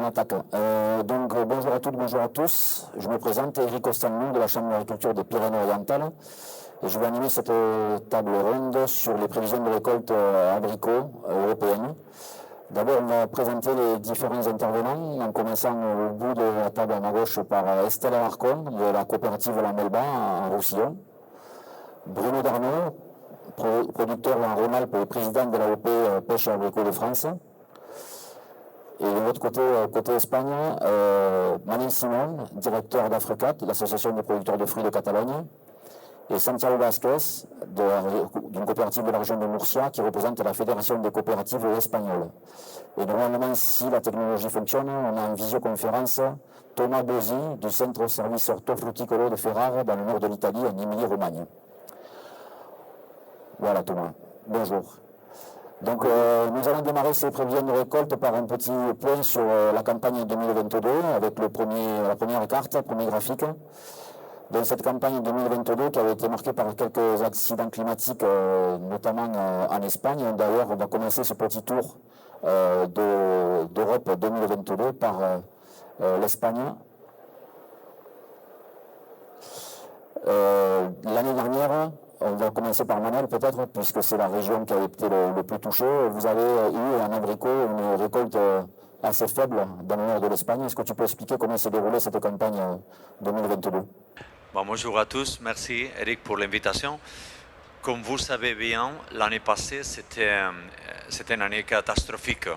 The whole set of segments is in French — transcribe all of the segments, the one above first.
attaque. Bonjour à toutes, bonjour à tous. Je me présente, Eric Ostanlou de la Chambre d'agriculture des Pyrénées-Orientales. Et je vais animer cette table ronde sur les prévisions de récolte abricots européennes. D'abord, on va présenter les différents intervenants, en commençant au bout de la table à ma gauche par Estelle Alarcon de la coopérative La Melba en Roussillon. Bruno Darnaud, producteur en Rhône-Alpes et président de l'AOP Pêche et Abricots de France. Et de l'autre côté, côté Espagne, Manil Simon, directeur d'Afrecat, l'association des producteurs de fruits de Catalogne, et Santiago Vázquez, d'une coopérative de la région de Murcia, qui représente la Fédération des coopératives espagnoles. Et normalement, si la technologie fonctionne, on a en visioconférence Thomas Bosi, du Centre Service Ortofruticolo de Ferrare, dans le nord de l'Italie, en Émilie-Romagne. Voilà Thomas, bonjour. Donc nous allons démarrer ces prévisions de récolte par un petit point sur la campagne 2022 avec la première carte, le premier graphique. Dans cette campagne 2022 qui avait été marquée par quelques accidents climatiques, notamment en Espagne. D'ailleurs, on va commencer ce petit tour d'Europe 2022 par l'Espagne. L'année dernière, on va commencer par Manel peut-être, puisque c'est la région qui a été le plus touchée. Vous avez eu en abricot une récolte assez faible dans le nord de l'Espagne. Est-ce que tu peux expliquer comment s'est déroulée cette campagne 2022 ? Bonjour à tous, merci Eric pour l'invitation. Comme vous le savez bien, l'année passée c'était une année catastrophique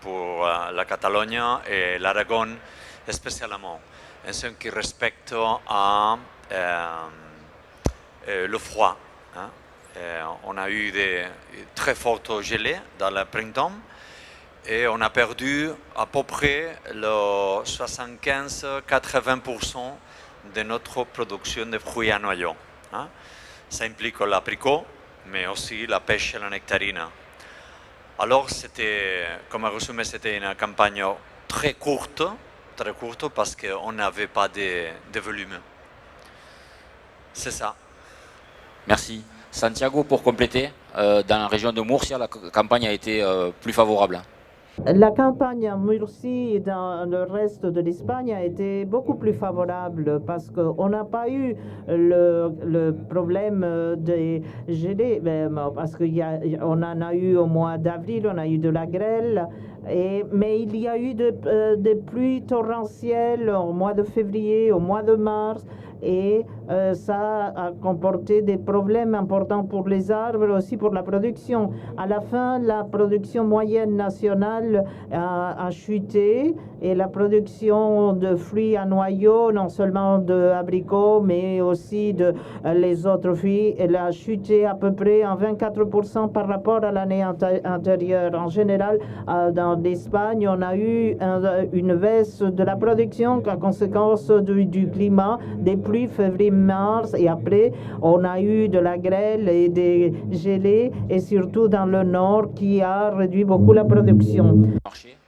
pour la Catalogne et l'Aragon spécialement, en ce qui respecte à le froid. On a eu des très fortes gelées dans le printemps et on a perdu à peu près le 75-80% de notre production de fruits à noyaux. Ça implique l'abricot, mais aussi la pêche et la nectarine. Alors, comme résumé, c'était une campagne très courte parce qu'on n'avait pas de volume. C'est ça. Merci. Santiago, pour compléter, dans la région de Murcia, la campagne a été plus favorable. La campagne en Murcie et dans le reste de l'Espagne a été beaucoup plus favorable parce qu'on n'a pas eu le problème des gelées, parce qu'on en a eu au mois d'avril, on a eu de la grêle, mais il y a eu des pluies torrentielles au mois de février, au mois de mars, et ça a comporté des problèmes importants pour les arbres, aussi pour la production. À la fin, la production moyenne nationale a chuté et la production de fruits à noyaux, non seulement d'abricots, mais aussi de les autres fruits, elle a chuté à peu près en 24% par rapport à l'année antérieure. En général, dans l'Espagne, on a eu une baisse de la production à conséquence du climat, des pluies février-mars, et après on a eu de la grêle et des gelées, et surtout dans le nord qui a réduit beaucoup la production.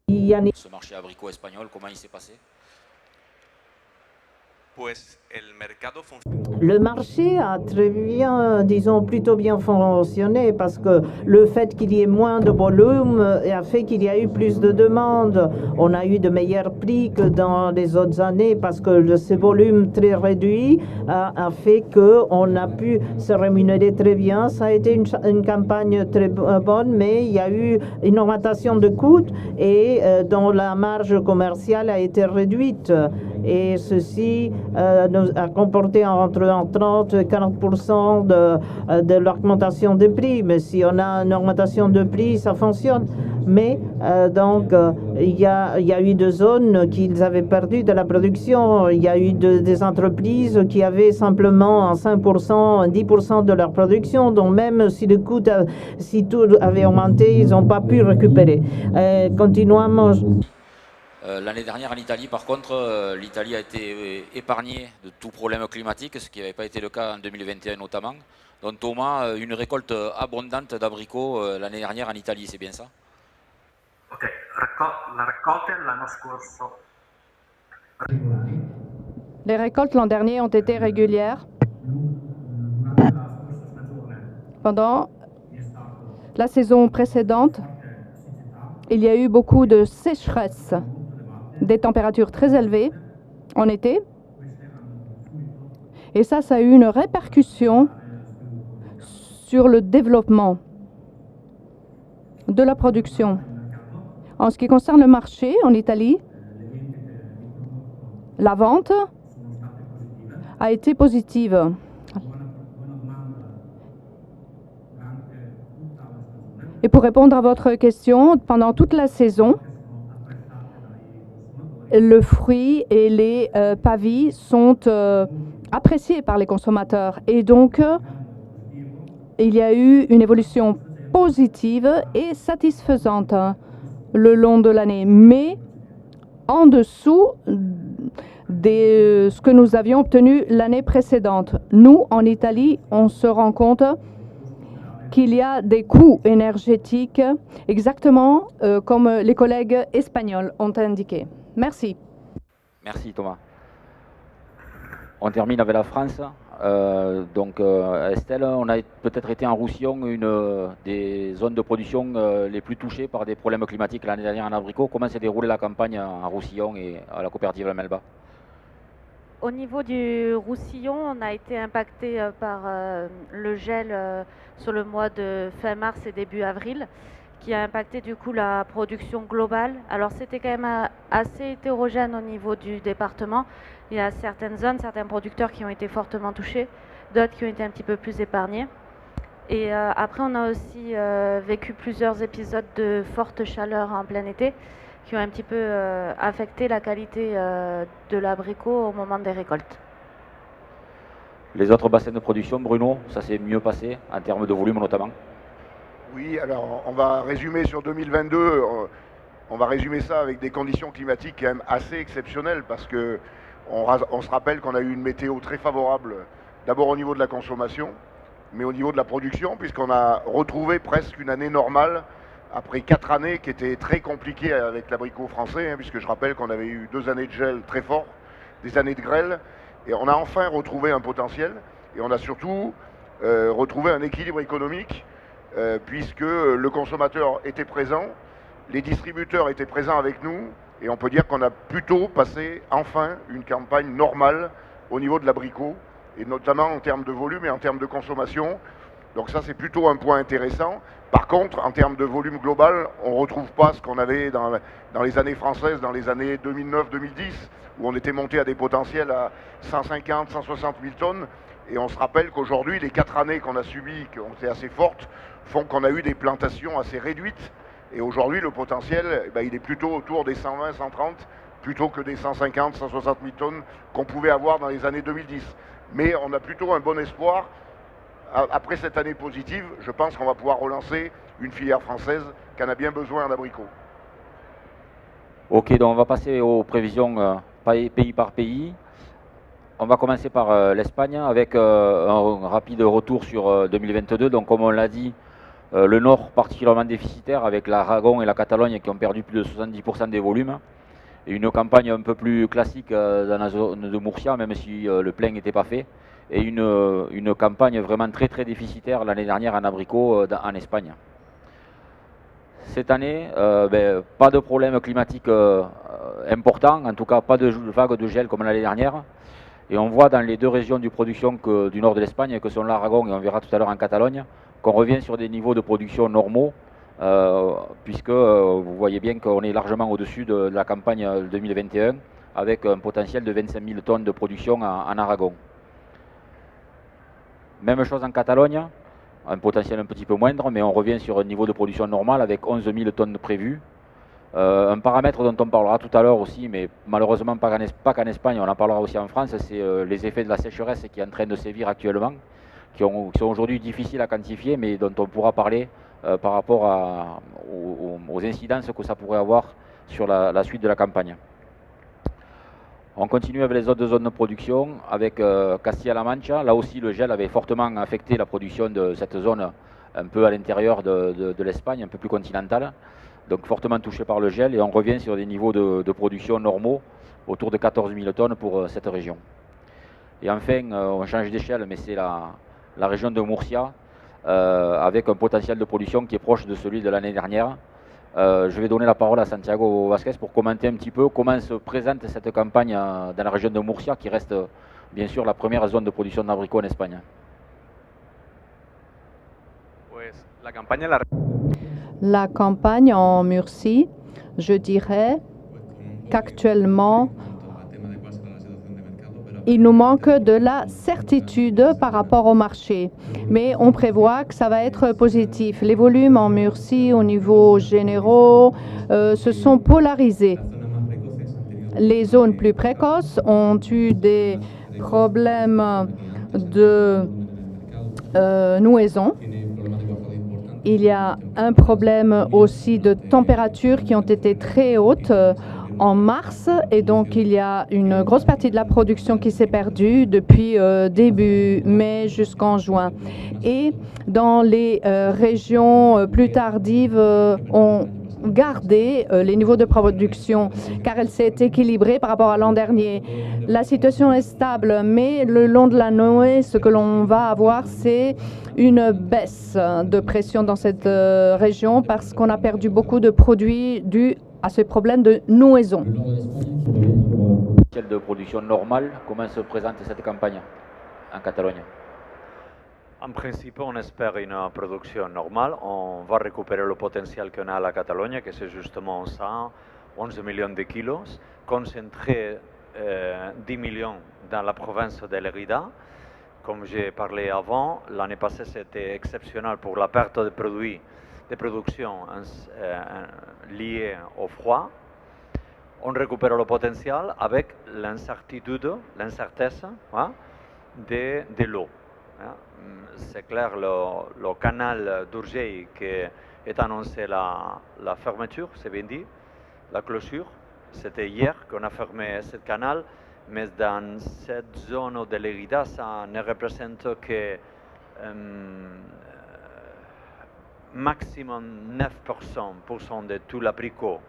Ce marché abricot espagnol, comment il s'est passé? Le marché a très bien, disons, plutôt bien fonctionné parce que le fait qu'il y ait moins de volume a fait qu'il y a eu plus de demandes. On a eu de meilleurs prix que dans les autres années parce que ce volume très réduit a fait qu'on a pu se rémunérer très bien. Ça a été une campagne très bonne, mais il y a eu une augmentation de coûts et dont la marge commerciale a été réduite. Et ceci a comporté entre 30 et 40% de l'augmentation des prix. Mais si on a une augmentation de prix, ça fonctionne. Mais il y a eu des zones qui avaient perdu de la production. Il y a eu des entreprises qui avaient simplement 5%, 10% de leur production. Donc même si le coût, si tout avait augmenté, ils n'ont pas pu récupérer. Continuons. L'année dernière en Italie, par contre, l'Italie a été épargnée de tout problème climatique, ce qui n'avait pas été le cas en 2021 notamment. Donc Thomas, une récolte abondante d'abricots l'année dernière en Italie, c'est bien ça? Ok, la raccolta l'anno scorso. Les récoltes l'an dernier ont été régulières. Pendant la saison précédente, il y a eu beaucoup de sécheresse des températures très élevées en été. Et ça a eu une répercussion sur le développement de la production. En ce qui concerne le marché en Italie, la vente a été positive. Et pour répondre à votre question, pendant toute la saison, le fruit et les pavis sont appréciés par les consommateurs. Et donc, il y a eu une évolution positive et satisfaisante le long de l'année, mais en dessous de ce que nous avions obtenu l'année précédente. Nous, en Italie, on se rend compte qu'il y a des coûts énergétiques, exactement comme les collègues espagnols ont indiqué. Merci. Merci Thomas. On termine avec la France. Estelle, on a peut-être été en Roussillon, une des zones de production les plus touchées par des problèmes climatiques l'année dernière en abricot. Comment s'est déroulée la campagne en Roussillon et à la coopérative La Melba? Au niveau du Roussillon, on a été impacté par le gel sur le mois de fin mars et début avril, qui a impacté du coup la production globale. Alors c'était quand même assez hétérogène au niveau du département. Il y a certaines zones, certains producteurs qui ont été fortement touchés, d'autres qui ont été un petit peu plus épargnés. Et après on a aussi vécu plusieurs épisodes de forte chaleur en plein été qui ont un petit peu affecté la qualité de l'abricot au moment des récoltes. Les autres bassins de production, Bruno, ça s'est mieux passé en termes de volume notamment? Oui, alors on va résumer sur 2022, on va résumer ça avec des conditions climatiques quand même assez exceptionnelles parce que on se rappelle qu'on a eu une météo très favorable, d'abord au niveau de la consommation, mais au niveau de la production, puisqu'on a retrouvé presque une année normale après 4 années qui étaient très compliquées avec l'abricot français, puisque je rappelle qu'on avait eu 2 années de gel très fort, des années de grêle, et on a enfin retrouvé un potentiel, et on a surtout retrouvé un équilibre économique, puisque le consommateur était présent, les distributeurs étaient présents avec nous, et on peut dire qu'on a plutôt passé enfin une campagne normale au niveau de l'abricot, et notamment en termes de volume et en termes de consommation. Donc ça c'est plutôt un point intéressant. Par contre, en termes de volume global, on ne retrouve pas ce qu'on avait dans les années françaises, dans les années 2009-2010, où on était monté à des potentiels à 150, 160 000 tonnes. Et on se rappelle qu'aujourd'hui, les 4 années qu'on a subies, qui ont été assez fortes, font qu'on a eu des plantations assez réduites. Et aujourd'hui, le potentiel, il est plutôt autour des 120, 130, plutôt que des 150, 160 000 tonnes qu'on pouvait avoir dans les années 2010. Mais on a plutôt un bon espoir. Après cette année positive, je pense qu'on va pouvoir relancer une filière française qui en a bien besoin en abricot. Ok, donc on va passer aux prévisions pays par pays. On va commencer par l'Espagne avec un rapide retour sur 2022. Donc comme on l'a dit, le nord particulièrement déficitaire avec l'Aragon et la Catalogne qui ont perdu plus de 70% des volumes. Et une campagne un peu plus classique dans la zone de Murcia, même si le plein n'était pas fait. Et une campagne vraiment très très déficitaire l'année dernière en abricot en Espagne. Cette année, pas de problème climatique important, en tout cas pas de vague de gel comme l'année dernière. Et on voit dans les 2 régions de production du nord de l'Espagne, que sont l'Aragon et on verra tout à l'heure en Catalogne, qu'on revient sur des niveaux de production normaux, puisque vous voyez bien qu'on est largement au-dessus de la campagne 2021, avec un potentiel de 25 000 tonnes de production en Aragon. Même chose en Catalogne, un potentiel un petit peu moindre, mais on revient sur un niveau de production normal avec 11 000 tonnes prévues. Un paramètre dont on parlera tout à l'heure aussi, mais malheureusement pas qu'en Espagne, on en parlera aussi en France, c'est les effets de la sécheresse qui est en train de sévir actuellement, qui sont aujourd'hui difficiles à quantifier, mais dont on pourra parler par rapport aux incidences que ça pourrait avoir sur la suite de la campagne. On continue avec les autres zones de production, avec Castilla-La Mancha. Là aussi, le gel avait fortement affecté la production de cette zone un peu à l'intérieur de l'Espagne, un peu plus continentale. Donc fortement touché par le gel et on revient sur des niveaux de production normaux, autour de 14 000 tonnes pour cette région. Et enfin, on change d'échelle, mais c'est la région de Murcia, avec un potentiel de production qui est proche de celui de l'année dernière, Je vais donner la parole à Santiago Vasquez pour commenter un petit peu comment se présente cette campagne dans la région de Murcia, qui reste bien sûr la première zone de production d'abricots en Espagne. La campagne en Murcie, je dirais qu'actuellement, il nous manque de la certitude par rapport au marché, mais on prévoit que ça va être positif. Les volumes en Murcie au niveau généraux se sont polarisés. Les zones plus précoces ont eu des problèmes de nouaison. Il y a un problème aussi de températures qui ont été très hautes en mars, et donc il y a une grosse partie de la production qui s'est perdue depuis début mai jusqu'en juin. Et dans les régions plus tardives, on gardé les niveaux de production car elle s'est équilibrée par rapport à l'an dernier. La situation est stable, mais le long de la Noé, ce que l'on va avoir, c'est une baisse de pression dans cette région parce qu'on a perdu beaucoup de produits dus à ce problème de nouaison. De production normale, comment se présente cette campagne en Catalogne? En principe, on espère une production normale. On va récupérer le potentiel qu'on a à la Catalogne, que c'est justement ça, 11 millions de kilos, concentré 10 millions dans la province de Lérida. Comme j'ai parlé avant, l'année passée, c'était exceptionnel pour la perte de produits de production liée au froid. On récupère le potentiel avec l'incertitude, l'incertesse de l'eau. C'est clair, le canal d'Urgell qui est annoncé la fermeture, c'est bien dit, la clôture. C'était hier qu'on a fermé ce canal, mais dans cette zone de Lérida, ça ne représente que maximum 9% de tout l'abricot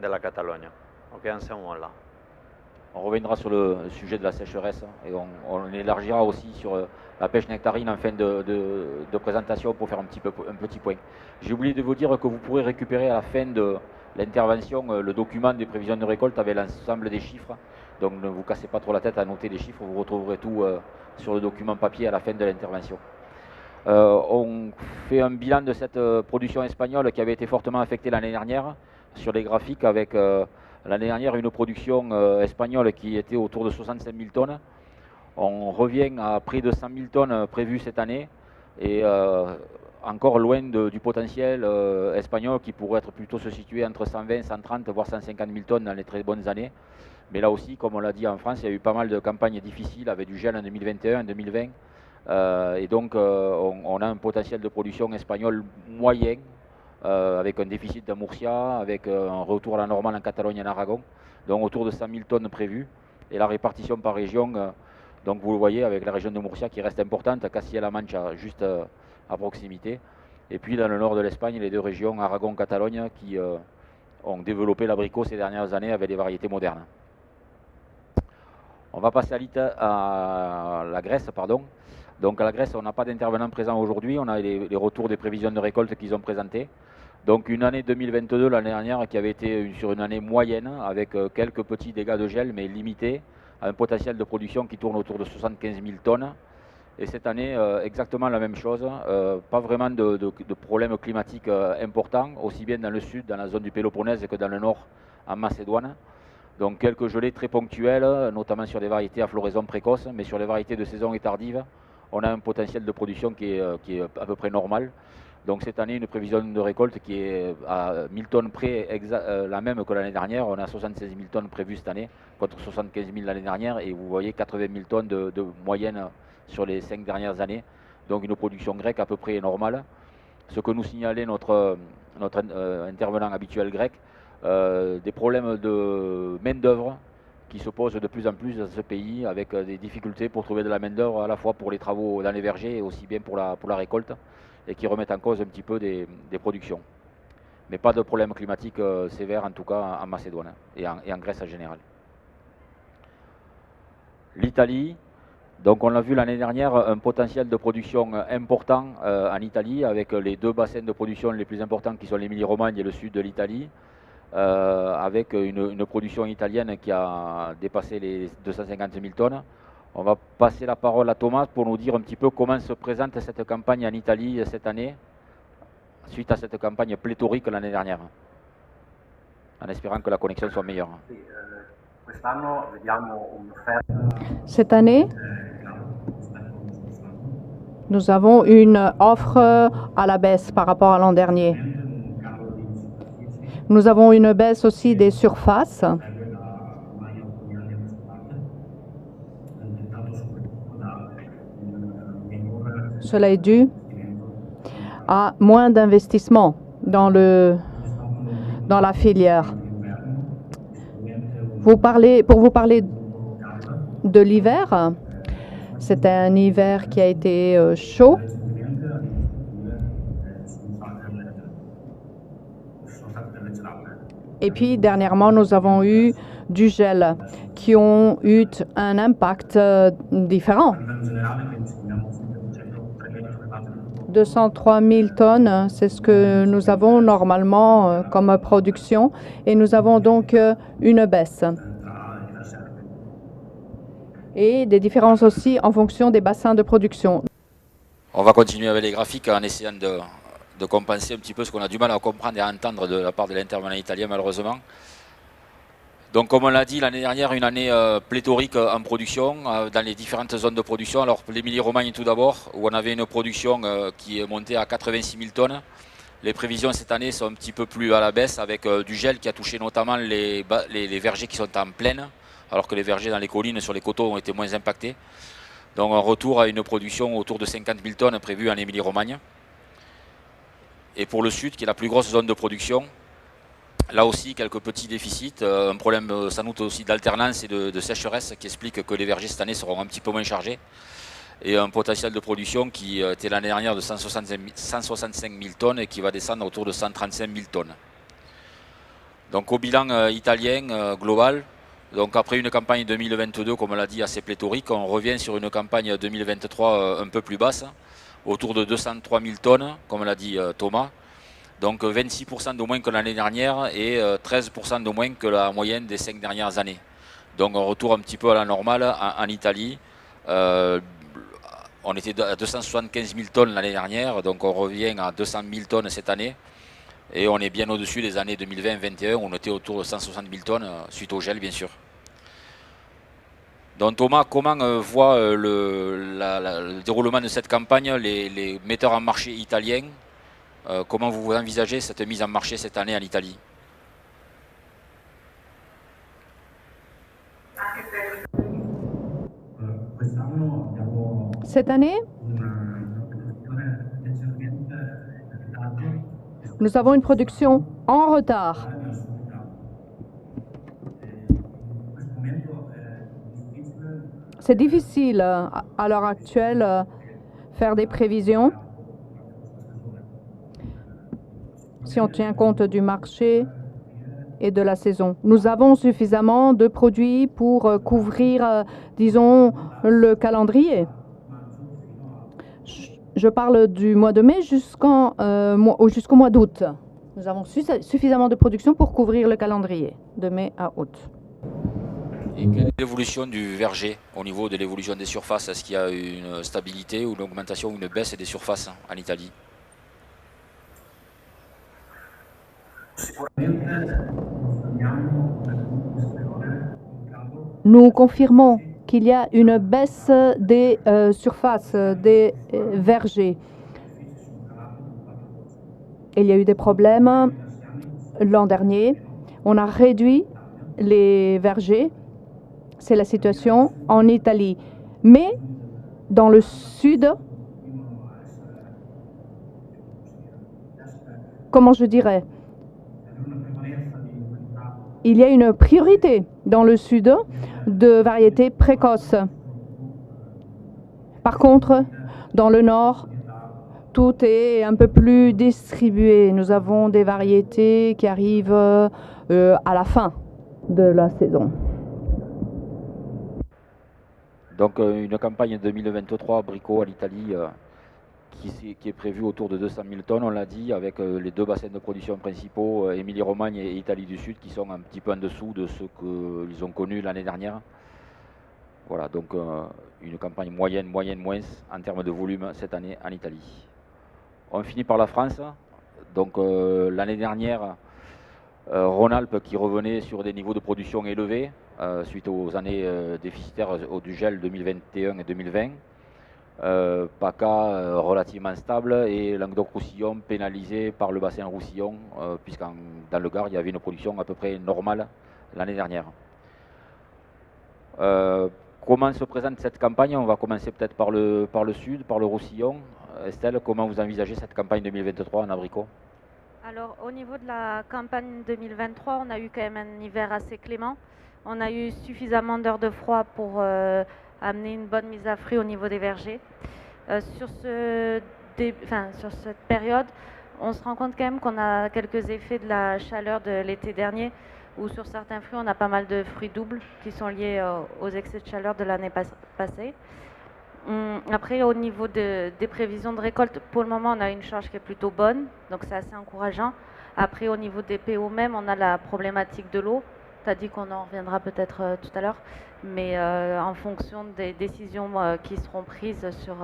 de la Catalogne. Ok, en ce moment-là. On reviendra sur le sujet de la sécheresse et on élargira aussi sur la pêche nectarine en fin de présentation pour faire un petit point. J'ai oublié de vous dire que vous pourrez récupérer à la fin de l'intervention le document des prévisions de récolte avec l'ensemble des chiffres. Donc ne vous cassez pas trop la tête à noter les chiffres, vous retrouverez tout sur le document papier à la fin de l'intervention. On fait un bilan de cette production espagnole qui avait été fortement affectée l'année dernière sur les graphiques avec l'année dernière une production espagnole qui était autour de 65 000 tonnes. On revient à près de 100 000 tonnes prévues cette année et encore loin du potentiel espagnol qui pourrait être plutôt se situer entre 120, 130 voire 150 000 tonnes dans les très bonnes années. Mais là aussi, comme on l'a dit en France, il y a eu pas mal de campagnes difficiles avec du gel en 2021, en 2020. Et donc on a un potentiel de production espagnol moyen avec un déficit de Murcia, avec un retour à la normale en Catalogne et en Aragon, donc autour de 100 000 tonnes prévues. Et la répartition par région, donc vous le voyez avec la région de Murcia qui reste importante, Castilla-La Mancha juste à proximité. Et puis dans le nord de l'Espagne, les deux régions, Aragon-Catalogne, qui ont développé l'abricot ces dernières années avec des variétés modernes. On va passer à la Grèce, pardon. Donc à la Grèce, on n'a pas d'intervenant présent aujourd'hui, on a les retours des prévisions de récolte qu'ils ont présentées. Donc une année 2022, l'année dernière, qui avait été sur une année moyenne, avec quelques petits dégâts de gel, mais limités, à un potentiel de production qui tourne autour de 75 000 tonnes. Et cette année, exactement la même chose, pas vraiment de problèmes climatiques importants, aussi bien dans le sud, dans la zone du Péloponnèse, que dans le nord, en Macédoine. Donc quelques gelées très ponctuelles, notamment sur des variétés à floraison précoce, mais sur les variétés de saison et tardive, on a un potentiel de production qui est à peu près normal. Donc cette année, une prévision de récolte qui est à 1000 tonnes près, la même que l'année dernière. On a 76 000 tonnes prévues cette année, contre 75 000 l'année dernière. Et vous voyez 80 000 tonnes de moyenne sur les 5 dernières années. Donc une production grecque à peu près normale. Ce que nous signalait notre intervenant habituel grec, des problèmes de main-d'œuvre qui se posent de plus en plus dans ce pays, avec des difficultés pour trouver de la main-d'œuvre à la fois pour les travaux dans les vergers et aussi bien pour la récolte, et qui remettent en cause un petit peu des productions. Mais pas de problème climatique sévère, en tout cas en Macédoine et en Grèce en général. L'Italie, Donc on l'a vu l'année dernière, un potentiel de production important en Italie, avec les deux bassins de production les plus importants qui sont l'Émilie-Romagne et le sud de l'Italie, avec une production italienne qui a dépassé les 250 000 tonnes. On va passer la parole à Thomas pour nous dire un petit peu comment se présente cette campagne en Italie cette année, suite à cette campagne pléthorique l'année dernière, en espérant que la connexion soit meilleure. Cette année, nous avons une offre à la baisse par rapport à l'an dernier. Nous avons une baisse aussi des surfaces. Cela est dû à moins d'investissement dans la filière. Pour vous parler de l'hiver, c'est un hiver qui a été chaud. Et puis dernièrement, nous avons eu du gel qui ont eu un impact différent. 203 000 tonnes, c'est ce que nous avons normalement comme production et nous avons donc une baisse. Et des différences aussi en fonction des bassins de production. On va continuer avec les graphiques en essayant de compenser un petit peu ce qu'on a du mal à comprendre et à entendre de la part de l'intervenant italien malheureusement. Donc comme on l'a dit, l'année dernière, une année pléthorique en production, dans les différentes zones de production. Alors l'Émilie-Romagne tout d'abord, où on avait une production qui est montée à 86 000 tonnes. Les prévisions cette année sont un petit peu plus à la baisse, avec du gel qui a touché notamment les vergers qui sont en plaine, alors que les vergers dans les collines sur les coteaux ont été moins impactés. Donc un retour à une production autour de 50 000 tonnes prévue en Émilie-Romagne. Et pour le sud, qui est la plus grosse zone de production, là aussi, quelques petits déficits, un problème sans doute aussi d'alternance et de sécheresse qui explique que les vergers cette année seront un petit peu moins chargés. Et un potentiel de production qui était l'année dernière de 165 000 tonnes et qui va descendre autour de 135 000 tonnes. Donc au bilan italien global, donc après une campagne 2022, comme on l'a dit, assez pléthorique, on revient sur une campagne 2023 un peu plus basse, autour de 203 000 tonnes, comme l'a dit Thomas. Donc 26% de moins que l'année dernière et 13% de moins que la moyenne des 5 dernières années. Donc un retour un petit peu à la normale en Italie. On était à 275 000 tonnes l'année dernière, donc on revient à 200 000 tonnes cette année. Et on est bien au-dessus des années 2020-2021, où on était autour de 160 000 tonnes, suite au gel bien sûr. Donc Thomas, comment voit le déroulement de cette campagne les metteurs en marché italiens? Comment vous envisagez cette mise en marché cette année en Italie? Cette année, nous avons une production en retard. C'est difficile à l'heure actuelle faire des prévisions. Si on tient compte du marché et de la saison. Nous avons suffisamment de produits pour couvrir, disons, le calendrier. Je parle du mois de mai jusqu'au mois d'août. Nous avons suffisamment de production pour couvrir le calendrier de mai à août. Et quelle est l'évolution du verger au niveau de l'évolution des surfaces? Est-ce qu'il y a une stabilité ou une augmentation ou une baisse des surfaces en Italie? Nous confirmons qu'il y a une baisse des surfaces des vergers. Il y a eu des problèmes l'an dernier. On a réduit les vergers. C'est la situation en Italie. Mais dans le sud, comment je dirais, il y a une priorité dans le sud de variétés précoces. Par contre, dans le nord, tout est un peu plus distribué. Nous avons des variétés qui arrivent à la fin de la saison. Donc une campagne 2023 abricot à l'Italie qui est prévue autour de 200 000 tonnes, on l'a dit, avec les deux bassins de production principaux, Émilie-Romagne et Italie du Sud, qui sont un petit peu en dessous de ce qu'ils ont connu l'année dernière. Voilà, donc une campagne moyenne moins en termes de volume cette année en Italie. On finit par la France. Donc l'année dernière, Rhône-Alpes qui revenait sur des niveaux de production élevés suite aux années déficitaires du gel 2021 et 2020. PACA relativement stable et Languedoc-Roussillon pénalisé par le bassin Roussillon, puisque dans le Gard, il y avait une production à peu près normale l'année dernière. Comment se présente cette campagne? On va commencer peut-être par le sud, par le Roussillon. Estelle, comment vous envisagez cette campagne 2023 en abricot? Alors, au niveau de la campagne 2023, on a eu quand même un hiver assez clément. On a eu suffisamment d'heures de froid pour amener une bonne mise à fruit au niveau des vergers. Sur cette période, on se rend compte quand même qu'on a quelques effets de la chaleur de l'été dernier, où sur certains fruits, on a pas mal de fruits doubles qui sont liés aux excès de chaleur de l'année passée. Après, au niveau des prévisions de récolte, pour le moment, on a une charge qui est plutôt bonne, donc c'est assez encourageant. Après, au niveau des PO même, on a la problématique de l'eau. Tu as dit qu'on en reviendra peut-être tout à l'heure, mais en fonction des décisions qui seront prises sur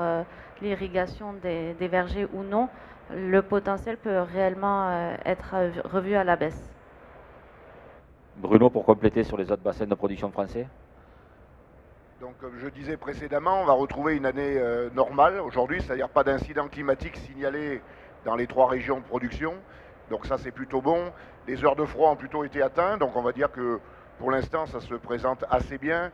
l'irrigation des vergers ou non, le potentiel peut réellement être revu à la baisse. Bruno, pour compléter sur les autres bassins de production français? Donc, comme je disais précédemment, on va retrouver une année normale aujourd'hui, c'est-à-dire pas d'incident climatique signalé dans les 3 régions de production. Donc ça, c'est plutôt bon. Les heures de froid ont plutôt été atteintes, donc on va dire que pour l'instant, ça se présente assez bien.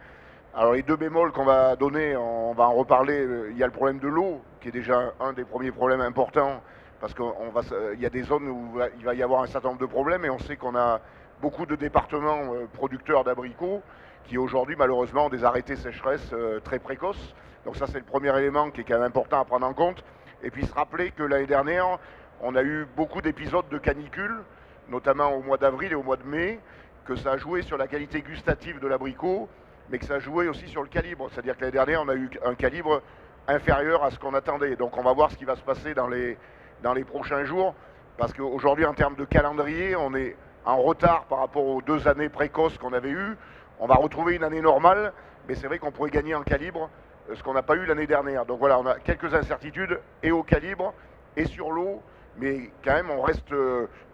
Alors les 2 bémols qu'on va donner, on va en reparler. Il y a le problème de l'eau, qui est déjà un des premiers problèmes importants, parce qu'il y a des zones où il va y avoir un certain nombre de problèmes, et on sait qu'on a beaucoup de départements producteurs d'abricots qui aujourd'hui malheureusement ont des arrêtés sécheresse très précoces. Donc ça, c'est le premier élément qui est quand même important à prendre en compte. Et puis se rappeler que l'année dernière, on a eu beaucoup d'épisodes de canicule, notamment au mois d'avril et au mois de mai, que ça a joué sur la qualité gustative de l'abricot, mais que ça a joué aussi sur le calibre. C'est-à-dire que l'année dernière, on a eu un calibre inférieur à ce qu'on attendait. Donc on va voir ce qui va se passer dans les prochains jours, parce qu'aujourd'hui, en termes de calendrier, on est en retard par rapport aux 2 années précoces qu'on avait eues. On va retrouver une année normale, mais c'est vrai qu'on pourrait gagner en calibre, ce qu'on n'a pas eu l'année dernière. Donc voilà, on a quelques incertitudes, et au calibre, et sur l'eau, mais quand même, on reste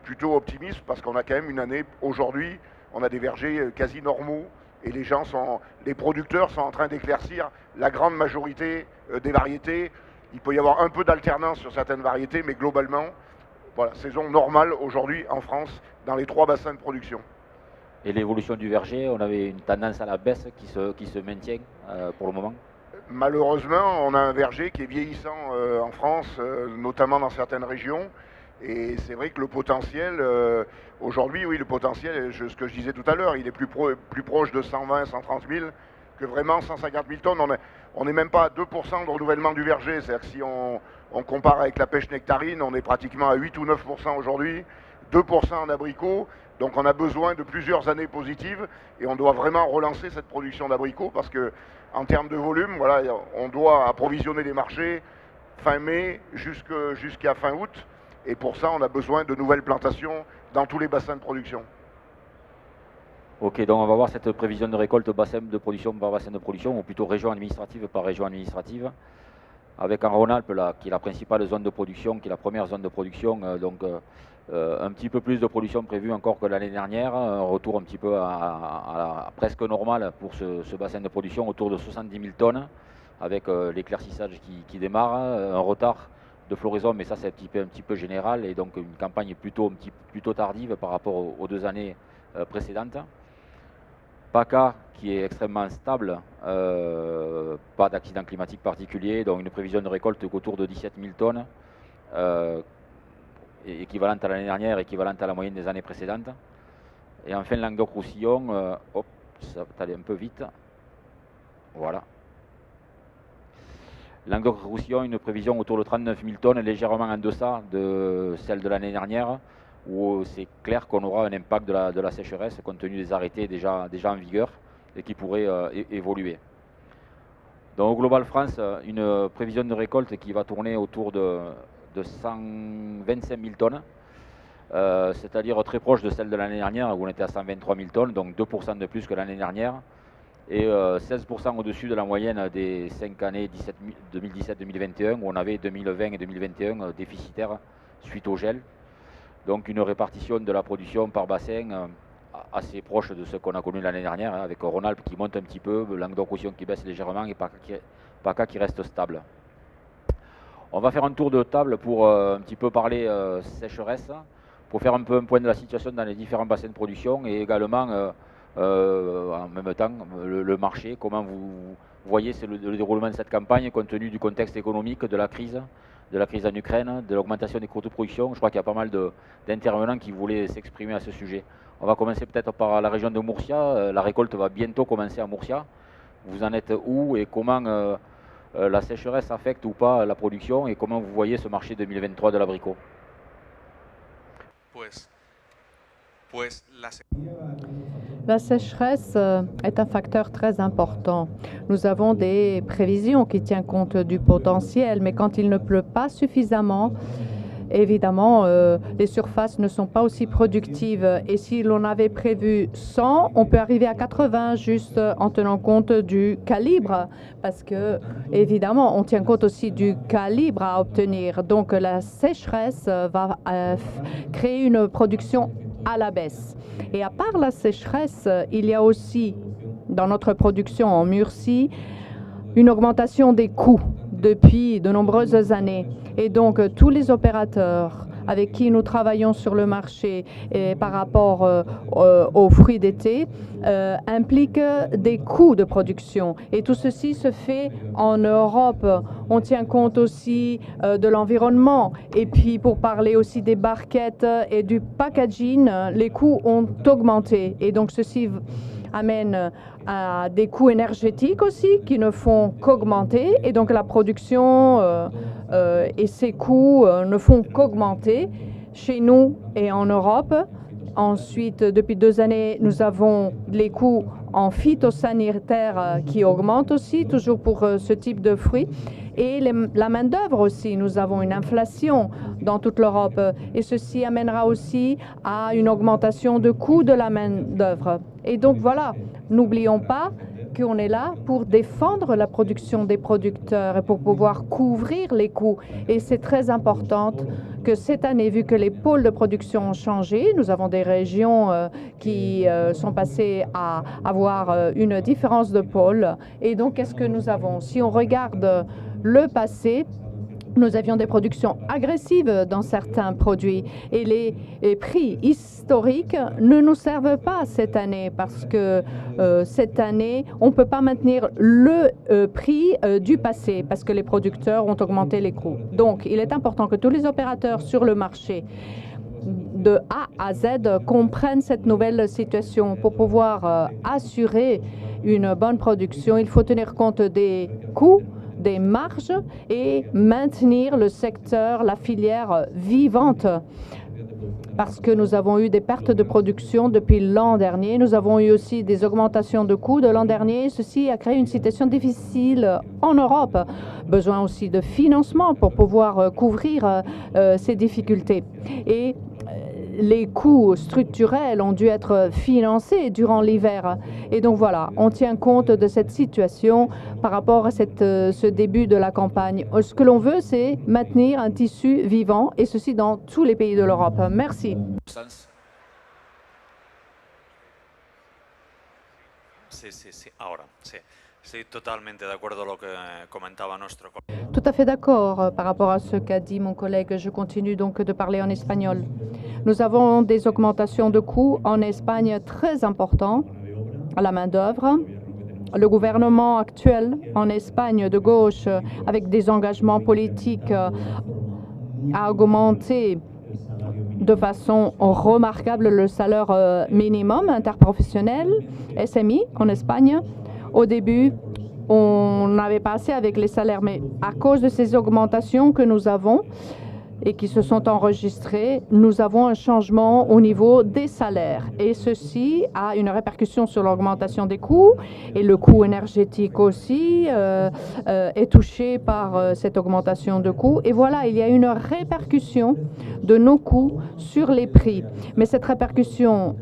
plutôt optimiste, parce qu'on a quand même une année, aujourd'hui, on a des vergers quasi normaux, et les producteurs sont en train d'éclaircir la grande majorité des variétés. Il peut y avoir un peu d'alternance sur certaines variétés, mais globalement, voilà, saison normale aujourd'hui en France, dans les 3 bassins de production. Et l'évolution du verger, on avait une tendance à la baisse qui se maintient pour le moment? Malheureusement, on a un verger qui est vieillissant en France, notamment dans certaines régions. Et c'est vrai que le potentiel, aujourd'hui, oui, le potentiel, ce que je disais tout à l'heure, il est plus proche de 120, 130 000 que vraiment 150 000 tonnes. On n'est même pas à 2% de renouvellement du verger. C'est-à-dire que si on compare avec la pêche nectarine, on est pratiquement à 8 ou 9% aujourd'hui, 2% en abricot. Donc on a besoin de plusieurs années positives, et on doit vraiment relancer cette production d'abricots, parce que en termes de volume, voilà, on doit approvisionner les marchés fin mai jusqu'à fin août, et pour ça on a besoin de nouvelles plantations dans tous les bassins de production. Ok, donc on va voir cette prévision de récolte bassin de production par bassin de production, ou plutôt région administrative par région administrative, avec en Rhône-Alpes, qui est la principale zone de production, qui est la première zone de production, un petit peu plus de production prévue encore que l'année dernière, un retour un petit peu à presque normal pour ce bassin de production, autour de 70 000 tonnes, avec l'éclaircissage qui démarre, un retard de floraison, mais ça c'est un petit peu général, et donc une campagne plutôt tardive par rapport aux 2 années précédentes. PACA qui est extrêmement stable, pas d'accident climatique particulier, donc une prévision de récolte autour de 17 000 tonnes, équivalente à l'année dernière, équivalente à la moyenne des années précédentes. Et enfin Languedoc-Roussillon, ça va aller un peu vite, voilà. Languedoc-Roussillon, une prévision autour de 39 000 tonnes, légèrement en deçà de celle de l'année dernière, où c'est clair qu'on aura un impact de la sécheresse compte tenu des arrêtés déjà en vigueur et qui pourraient évoluer. Donc au Global France, une prévision de récolte qui va tourner autour de 125 000 tonnes, c'est-à-dire très proche de celle de l'année dernière où on était à 123 000 tonnes, donc 2% de plus que l'année dernière, et 16% au-dessus de la moyenne des 5 années 2017-2021 où on avait 2020 et 2021 déficitaires suite au gel. Donc une répartition de la production par bassin assez proche de ce qu'on a connu l'année dernière, avec Rhône-Alpes qui monte un petit peu, Languedoc-Roussillon qui baisse légèrement et PACA qui reste stable. On va faire un tour de table pour un petit peu parler sécheresse, pour faire un peu un point de la situation dans les différents bassins de production et également en même temps le marché, comment vous voyez le déroulement de cette campagne compte tenu du contexte économique, de la crise en Ukraine, de l'augmentation des coûts de production. Je crois qu'il y a pas mal d'intervenants qui voulaient s'exprimer à ce sujet. On va commencer peut-être par la région de Murcia. La récolte va bientôt commencer à Murcia. Vous en êtes où et comment la sécheresse affecte ou pas la production et comment vous voyez ce marché 2023 de l'abricot? La sécheresse est un facteur très important. Nous avons des prévisions qui tiennent compte du potentiel, mais quand il ne pleut pas suffisamment, évidemment, les surfaces ne sont pas aussi productives. Et si l'on avait prévu 100, on peut arriver à 80 juste en tenant compte du calibre, parce que, évidemment, on tient compte aussi du calibre à obtenir. Donc, la sécheresse va créer une production à la baisse. Et à part la sécheresse, il y a aussi, dans notre production en Murcie, une augmentation des coûts depuis de nombreuses années. Et donc, tous les opérateurs avec qui nous travaillons sur le marché et par rapport aux fruits d'été impliquent des coûts de production. Et tout ceci se fait en Europe. On tient compte aussi de l'environnement. Et puis, pour parler aussi des barquettes et du packaging, les coûts ont augmenté. Et donc, ceci amène à des coûts énergétiques aussi qui ne font qu'augmenter. Et donc, la production et ces coûts ne font qu'augmenter chez nous et en Europe. Ensuite, depuis 2 années, nous avons les coûts en phytosanitaire qui augmentent aussi, toujours pour ce type de fruits. Et la main-d'œuvre aussi. Nous avons une inflation dans toute l'Europe et ceci amènera aussi à une augmentation de coûts de la main-d'œuvre. Et donc voilà, n'oublions pas qu'on est là pour défendre la production des producteurs et pour pouvoir couvrir les coûts. Et c'est très important que cette année, vu que les pôles de production ont changé, nous avons des régions qui sont passées à avoir une différence de pôle. Et donc, qu'est-ce que nous avons? Si on regarde le passé, nous avions des productions agressives dans certains produits et les prix historiques ne nous servent pas cette année parce que cette année, on ne peut pas maintenir le prix du passé parce que les producteurs ont augmenté les coûts. Donc, il est important que tous les opérateurs sur le marché de A à Z comprennent cette nouvelle situation. Pour pouvoir assurer une bonne production, il faut tenir compte des coûts, des marges et maintenir le secteur, la filière vivante. Parce que nous avons eu des pertes de production depuis l'an dernier. Nous avons eu aussi des augmentations de coûts de l'an dernier. Ceci a créé une situation difficile en Europe. Besoin aussi de financement pour pouvoir couvrir ces difficultés. Et les coûts structurels ont dû être financés durant l'hiver. Et donc voilà, on tient compte de cette situation par rapport à ce début de la campagne. Ce que l'on veut, c'est maintenir un tissu vivant, et ceci dans tous les pays de l'Europe. Merci. Tout à fait d'accord par rapport à ce qu'a dit mon collègue. Je continue donc de parler en espagnol. Nous avons des augmentations de coûts en Espagne très importantes à la main-d'œuvre. Le gouvernement actuel en Espagne de gauche, avec des engagements politiques, a augmenté de façon remarquable le salaire minimum interprofessionnel, SMI, en Espagne. Au début, on n'avait pas assez avec les salaires, mais à cause de ces augmentations que nous avons, et qui se sont enregistrés, nous avons un changement au niveau des salaires. Et ceci a une répercussion sur l'augmentation des coûts et le coût énergétique aussi est touché par cette augmentation de coûts. Et voilà, il y a une répercussion de nos coûts sur les prix. Mais cette répercussion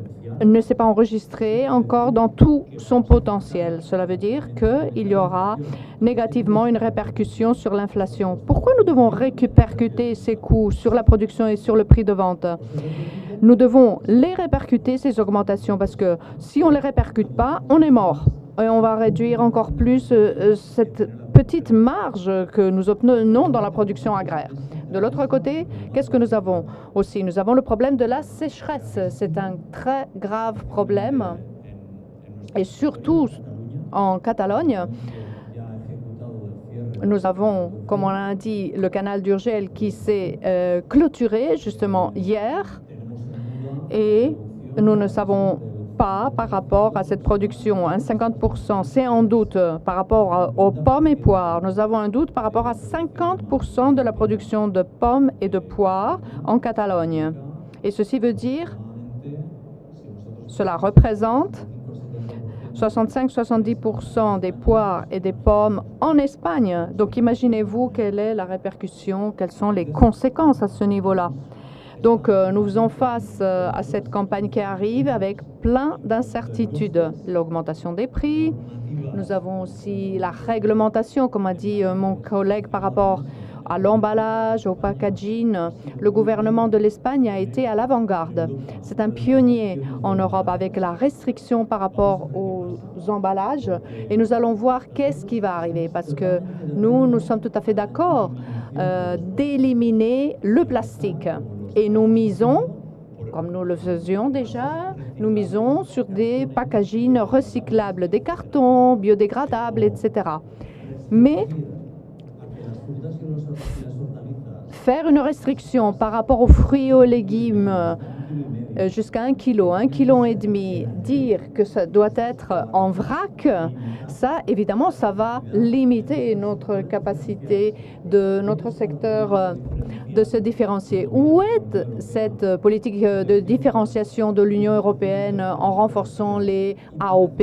ne s'est pas enregistrée encore dans tout son potentiel. Cela veut dire qu'il y aura négativement une répercussion sur l'inflation. Pourquoi nous devons répercuter ces coûts sur la production et sur le prix de vente? Nous devons les répercuter, ces augmentations, parce que si on ne les répercute pas, on est mort. Et on va réduire encore plus cette petite marge que nous obtenons dans la production agraire. De l'autre côté, qu'est-ce que nous avons aussi? Nous avons le problème de la sécheresse. C'est un très grave problème. Et surtout en Catalogne, nous avons, comme on l'a dit, le canal d'Urgell qui s'est clôturé justement hier. Et nous ne savons pas par rapport à cette production. Un 50%, c'est en doute par rapport aux pommes et poires. Nous avons un doute par rapport à 50% de la production de pommes et de poires en Catalogne. Et ceci veut dire, cela représente 65-70% des poires et des pommes en Espagne. Donc imaginez-vous quelle est la répercussion, quelles sont les conséquences à ce niveau-là. Donc, nous faisons face à cette campagne qui arrive avec plein d'incertitudes. L'augmentation des prix, nous avons aussi la réglementation, comme a dit mon collègue, par rapport à l'emballage, au packaging. Le gouvernement de l'Espagne a été à l'avant-garde. C'est un pionnier en Europe avec la restriction par rapport aux emballages. Et nous allons voir qu'est-ce qui va arriver, parce que nous sommes tout à fait d'accord d'éliminer le plastique. Et nous misons, comme nous le faisions déjà, nous misons sur des packagings recyclables, des cartons biodégradables, etc. Mais faire une restriction par rapport aux fruits et aux légumes jusqu'à 1 kilo, 1,5 kg, dire que ça doit être en vrac, ça, évidemment, ça va limiter notre capacité de notre secteur de se différencier. Où est cette politique de différenciation de l'Union européenne en renforçant les AOP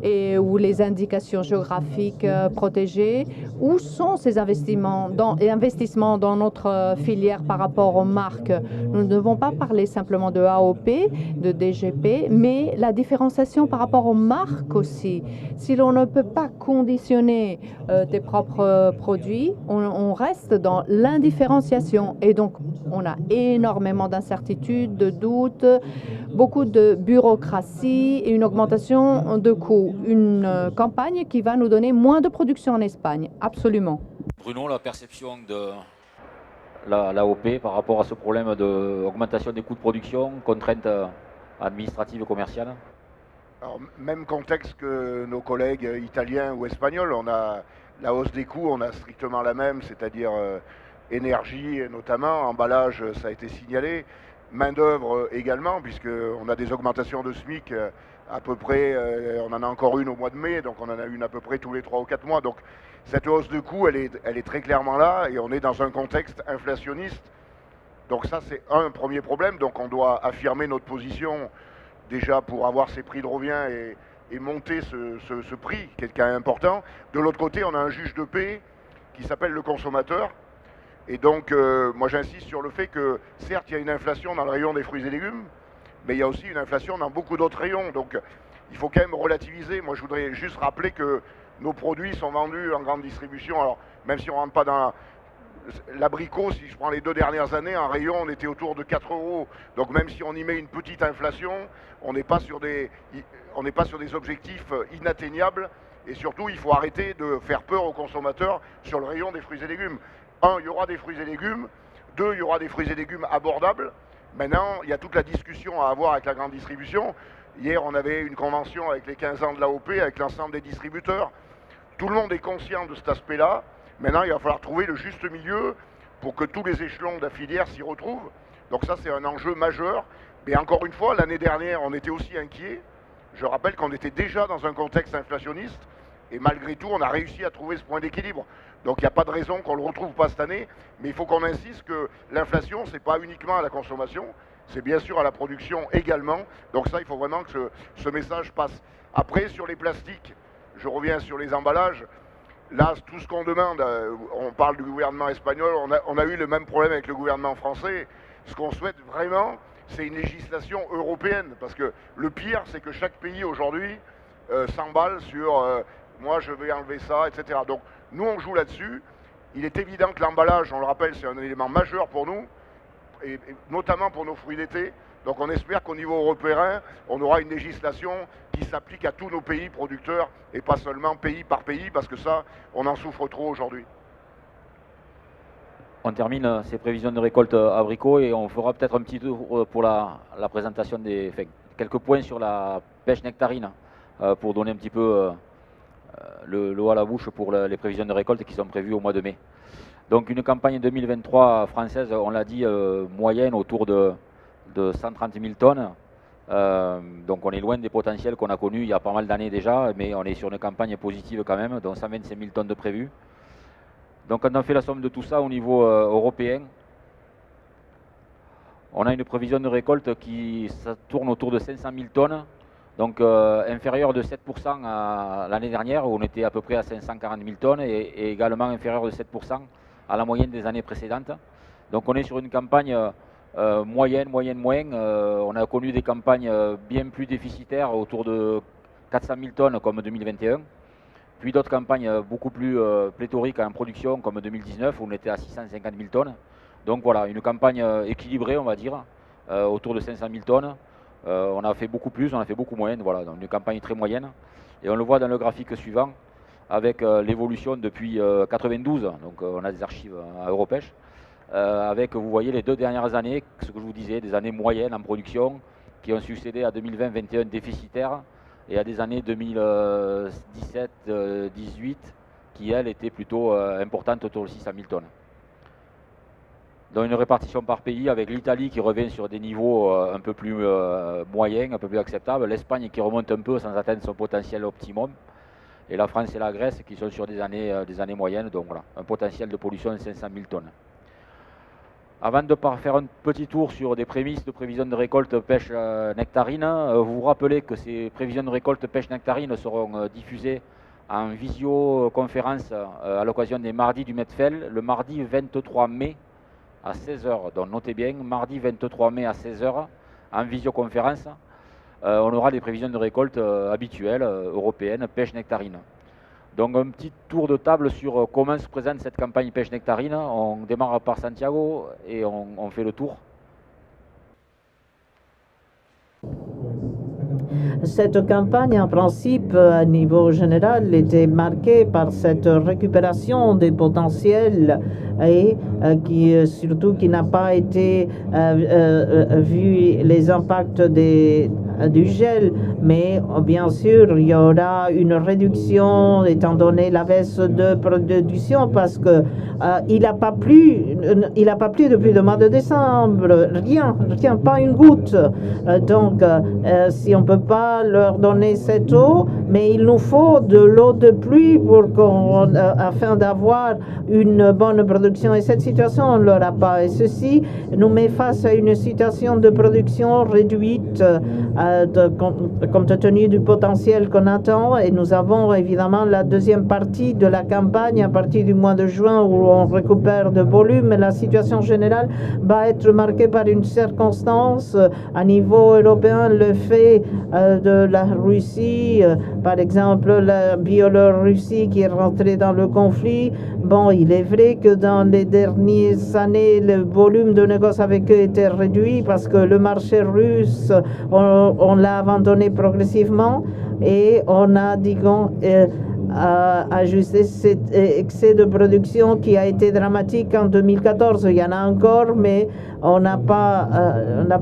ou les indications géographiques protégées? Où sont ces investissements dans notre filière par rapport aux marques? Nous ne devons pas parler simplement de AOP, de DGP, mais la différenciation par rapport aux marques aussi. Si l'on ne peut pas conditionner tes propres produits, on reste dans l'indifférenciation. Et donc, on a énormément d'incertitudes, de doutes, beaucoup de bureaucratie et une augmentation de coûts. Une campagne qui va nous donner moins de production en Espagne, absolument. Bruno, la perception de l'AOP par rapport à ce problème d'augmentation des coûts de production, contraintes administratives et commerciales? Alors, même contexte que nos collègues italiens ou espagnols. On a la hausse des coûts, on a strictement la même, c'est-à-dire énergie notamment, emballage, ça a été signalé, main-d'œuvre également, puisqu'on a des augmentations de SMIC à peu près, on en a encore une au mois de mai, donc on en a une à peu près tous les 3 ou 4 mois. Donc cette hausse de coûts, elle est très clairement là, et on est dans un contexte inflationniste. Donc ça, c'est un premier problème. Donc on doit affirmer notre position déjà pour avoir ces prix de revient et monter ce prix, qui est quand même important. De l'autre côté, on a un juge de paix qui s'appelle le consommateur. Et donc, moi j'insiste sur le fait que, certes, il y a une inflation dans le rayon des fruits et légumes, mais il y a aussi une inflation dans beaucoup d'autres rayons. Donc, il faut quand même relativiser. Moi, je voudrais juste rappeler que nos produits sont vendus en grande distribution. Alors, même si on ne rentre pas dans l'abricot, si je prends les 2 dernières années, en rayon, on était autour de 4 €. Donc, même si on y met une petite inflation, on n'est pas sur des objectifs inatteignables. Et surtout, il faut arrêter de faire peur aux consommateurs sur le rayon des fruits et légumes. 1, il y aura des fruits et légumes. 2, il y aura des fruits et légumes abordables. Maintenant, il y a toute la discussion à avoir avec la grande distribution. Hier, on avait une convention avec les 15 ans de l'AOP, avec l'ensemble des distributeurs. Tout le monde est conscient de cet aspect-là. Maintenant, il va falloir trouver le juste milieu pour que tous les échelons de la filière s'y retrouvent. Donc ça, c'est un enjeu majeur. Mais encore une fois, l'année dernière, on était aussi inquiets. Je rappelle qu'on était déjà dans un contexte inflationniste. Et malgré tout, on a réussi à trouver ce point d'équilibre. Donc il n'y a pas de raison qu'on ne le retrouve pas cette année, mais il faut qu'on insiste que l'inflation, ce n'est pas uniquement à la consommation, c'est bien sûr à la production également. Donc ça, il faut vraiment que ce message passe. Après, sur les plastiques, je reviens sur les emballages. Là, tout ce qu'on demande, on parle du gouvernement espagnol, on a eu le même problème avec le gouvernement français. Ce qu'on souhaite vraiment, c'est une législation européenne. Parce que le pire, c'est que chaque pays aujourd'hui s'emballe sur moi je vais enlever ça, etc. Donc nous, on joue là-dessus. Il est évident que l'emballage, on le rappelle, c'est un élément majeur pour nous, et notamment pour nos fruits d'été. Donc on espère qu'au niveau européen, on aura une législation qui s'applique à tous nos pays producteurs et pas seulement pays par pays, parce que ça, on en souffre trop aujourd'hui. On termine ces prévisions de récolte abricot et on fera peut-être un petit tour pour la présentation des quelques points sur la pêche nectarine pour donner un petit peu l'eau à la bouche pour les prévisions de récolte qui sont prévues au mois de mai. Donc une campagne 2023 française, on l'a dit, moyenne autour de 130 000 tonnes. Donc on est loin des potentiels qu'on a connus il y a pas mal d'années déjà, mais on est sur une campagne positive quand même, donc 125 000 tonnes de prévues. Donc quand on fait la somme de tout ça au niveau européen, on a une prévision de récolte qui tourne autour de 500 000 tonnes, donc inférieure de 7% à l'année dernière où on était à peu près à 540 000 tonnes et également inférieure de 7% à la moyenne des années précédentes. Donc on est sur une campagne moyenne. On a connu des campagnes bien plus déficitaires autour de 400 000 tonnes comme 2021. Puis d'autres campagnes beaucoup plus pléthoriques en production comme 2019 où on était à 650 000 tonnes. Donc voilà, une campagne équilibrée on va dire, autour de 500 000 tonnes. On a fait beaucoup plus, on a fait beaucoup moins, voilà, donc une campagne très moyenne. Et on le voit dans le graphique suivant avec l'évolution depuis 92, donc on a des archives à Europêche, avec, vous voyez, les 2 dernières années, ce que je vous disais, des années moyennes en production qui ont succédé à 2020-21 déficitaires et à des années 2017-18 qui, elles, étaient plutôt importantes autour de 600 000 tonnes. Donc une répartition par pays avec l'Italie qui revient sur des niveaux un peu plus moyens, un peu plus acceptables, l'Espagne qui remonte un peu sans atteindre son potentiel optimum, et la France et la Grèce qui sont sur des années moyennes, donc voilà, un potentiel de pollution de 500 000 tonnes. Avant de faire un petit tour sur des prémices de prévisions de récolte pêche nectarine, vous vous rappelez que ces prévisions de récolte pêche nectarine seront diffusées en visioconférence à l'occasion des mardis du Medfel, le mardi 23 mai à 16h. Donc notez bien, mardi 23 mai à 16h, en visioconférence, on aura les prévisions de récolte habituelles, européennes, pêche nectarine. Donc un petit tour de table sur comment se présente cette campagne pêche nectarine. On démarre par Santiago et on fait le tour. Cette campagne, en principe, à niveau général, était marquée par cette récupération des potentiels et surtout qui n'a pas été vu les impacts du gel, mais bien sûr il y aura une réduction étant donné la baisse de production parce que il n'a pas plu depuis le mois de décembre, rien, pas une goutte. Donc si on peut pas leur donner cette eau, mais il nous faut de l'eau de pluie afin d'avoir une bonne production, et cette situation on ne l'aura pas, et ceci nous met face à une situation de production réduite compte tenu du potentiel qu'on attend, et nous avons évidemment la deuxième partie de la campagne à partir du mois de juin où on récupère de volume. La situation générale va être marquée par une circonstance à niveau européen, le fait de la Russie, par exemple la Biélorussie qui est rentrée dans le conflit. Bon, il est vrai que dans les dernières années, le volume de négoce avec eux était réduit parce que le marché russe, on l'a abandonné progressivement et on a, disons, ajusté cet excès de production qui a été dramatique en 2014. Il y en a encore, mais on n'a pas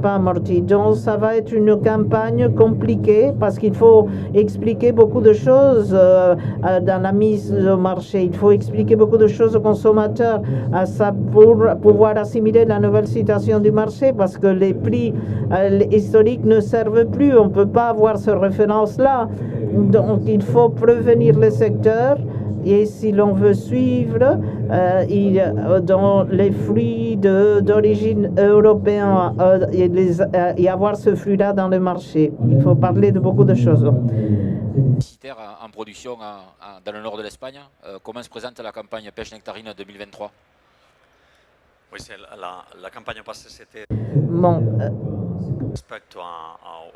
amorti. Donc ça va être une campagne compliquée parce qu'il faut expliquer beaucoup de choses dans la mise au marché. Il faut expliquer beaucoup de choses aux consommateurs pour pouvoir assimiler la nouvelle situation du marché, parce que les prix historiques ne servent plus. On ne peut pas avoir cette référence-là. Donc il faut prévenir les secteur. Et si l'on veut suivre dans les fruits d'origine européenne et avoir ce fruit-là dans le marché, il faut parler de beaucoup de choses. En production dans le nord de l'Espagne, comment se présente la campagne pêche nectarine 2023? Oui, la campagne passée, c'était respect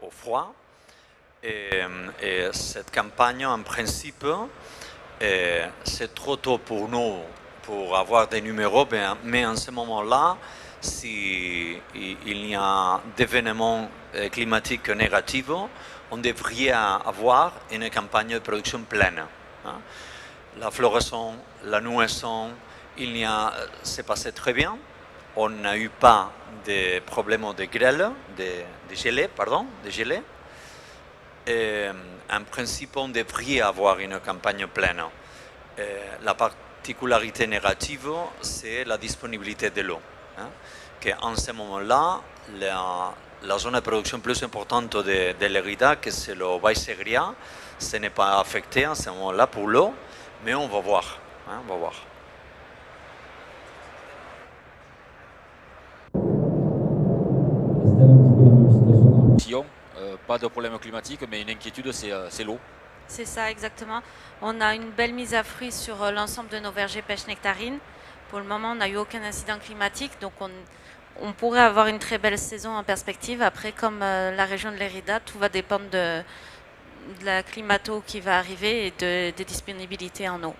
au froid. Et cette campagne, en principe, c'est trop tôt pour nous pour avoir des numéros, mais en ce moment-là, s'il y a d'événements climatiques négatifs, on devrait avoir une campagne de production pleine. La floraison, la nouaison, c'est passé très bien. On n'a eu pas de problèmes de grêle, de gelée. Et en principe, on devrait avoir une campagne pleine. La particularité négative, c'est la disponibilité de l'eau. En ce moment-là, la zone de production plus importante de l'Érida, que c'est le Baix Segrià, ce n'est pas affecté en ce moment-là pour l'eau, mais on va voir. Pas de problème climatique, mais une inquiétude, c'est l'eau. C'est ça, exactement. On a une belle mise à fruit sur l'ensemble de nos vergers pêche nectarine. Pour le moment, on n'a eu aucun incident climatique, donc on pourrait avoir une très belle saison en perspective. Après, comme la région de l'Érida, tout va dépendre de la climato qui va arriver et des disponibilités en eau.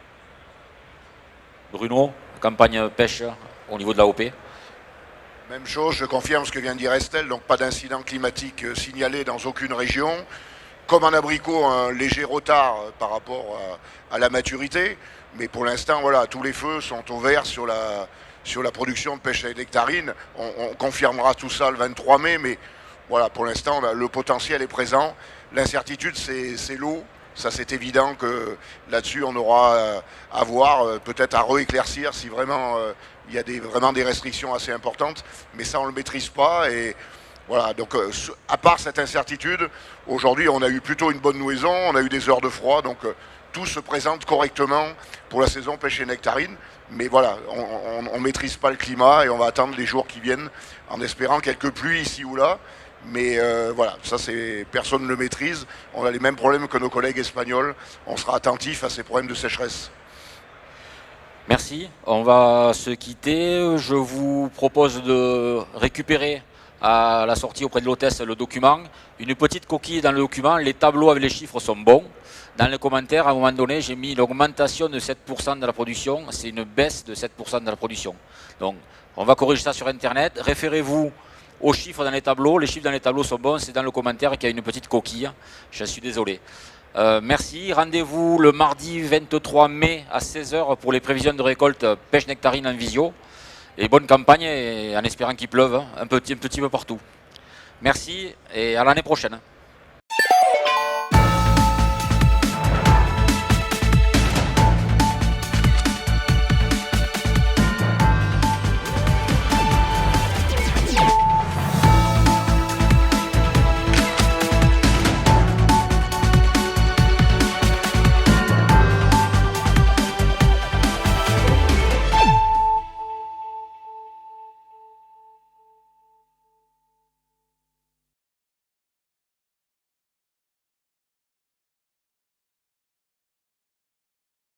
Bruno, campagne pêche au niveau de l'AOP? Même chose, je confirme ce que vient de dire Estelle, donc pas d'incident climatique signalé dans aucune région. Comme en abricot, un léger retard par rapport à la maturité, mais pour l'instant, voilà, tous les feux sont au vert sur la production de pêche à nectarine. On confirmera tout ça le 23 mai, mais voilà, pour l'instant, le potentiel est présent. L'incertitude, c'est l'eau. Ça, c'est évident que là-dessus, on aura à voir, peut-être à rééclaircir si vraiment il y a vraiment des restrictions assez importantes, mais ça, on ne le maîtrise pas. Et voilà, donc à part cette incertitude, aujourd'hui, on a eu plutôt une bonne nouaison, on a eu des heures de froid, donc tout se présente correctement pour la saison pêche et nectarine. Mais voilà, on ne maîtrise pas le climat et on va attendre les jours qui viennent en espérant quelques pluies ici ou là. Mais voilà, ça personne ne le maîtrise. On a les mêmes problèmes que nos collègues espagnols. On sera attentif à ces problèmes de sécheresse. Merci. On va se quitter. Je vous propose de récupérer à la sortie auprès de l'hôtesse le document. Une petite coquille dans le document. Les tableaux avec les chiffres sont bons. Dans les commentaires, à un moment donné, j'ai mis l'augmentation de 7% de la production. C'est une baisse de 7% de la production. Donc, on va corriger ça sur Internet. Référez-vous aux chiffres dans les tableaux. Les chiffres dans les tableaux sont bons. C'est dans le commentaire qu'il y a une petite coquille. Je suis désolé. Merci. Rendez-vous le mardi 23 mai à 16h pour les prévisions de récolte pêche nectarine en visio. Et bonne campagne et en espérant qu'il pleuve un petit peu partout. Merci et à l'année prochaine.